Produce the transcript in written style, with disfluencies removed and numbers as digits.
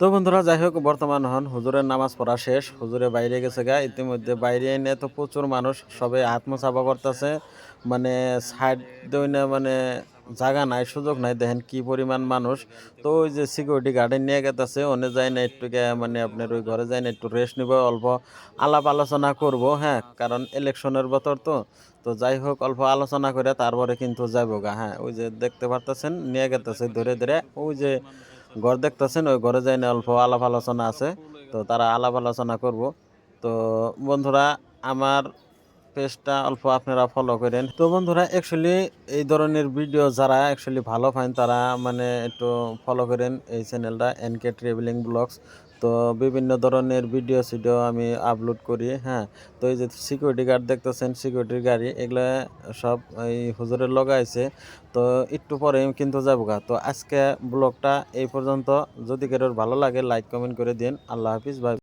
তো বন্ধুরা যাই হোক বর্তমান হন হুজুরের নামাজ পড়া শেষ, হুজুরে বাইরে গেছে গা। ইতিমধ্যে বাইরে এনে তো প্রচুর মানুষ সবে আত্মচাপা করতেছে, মানে সাইড দেই না, মানে জায়গা নাই, সুযোগ নাই। দেখেন কি পরিমাণ মানুষ। তো ওই যে সিকিউরিটি গার্ডে নিয়ে গেতেছে, ওনে যাই না একটু মানে আপনার ওই ঘরে যাই না একটু রেস্ট নিব, অল্প আলাপ আলোচনা করব, হ্যাঁ, কারণ ইলেকশনের বতর তো। তো যাই হোক অল্প আলোচনা করে তারপরে কিন্তু যাবো গা। হ্যাঁ, ওই যে দেখতে পারতেছেন নিয়ে গেতেছে ধরে ধরে, ওই যে ঘর দেখতেছেন, ওই ঘরে যাই না অল্প আলাপ আলোচনা আছে। তো তারা আলাপ আলোচনা করব। তো বন্ধুরা, আমার পেজটা অল্প আপনারা ফলো করেন। তো বন্ধুরা অ্যাকচুয়ালি এই ধরনের ভিডিও যারা অ্যাকচুয়ালি ভালো পান তারা মানে একটু ফলো করেন এই চ্যানেলটা এনকে ট্রাভেলিং ব্লগস। তো বিভিন্ন ধরনের ভিডিও আমি আপলোড করি, হ্যাঁ। তো এই যে সিকিউরিটি গার্ড দেখতেছেন, সিকিউরিটির গাড়ি এগুলা সব এই হুজুরের লগাইছে। তো একটু পরে কিন্তু যাবো গা। তো আজকে ব্লগটা এই পর্যন্ত। যদি কারোর ভালো লাগে লাইক কমেন্ট করে দিন। আল্লাহ হাফিজ, বাই।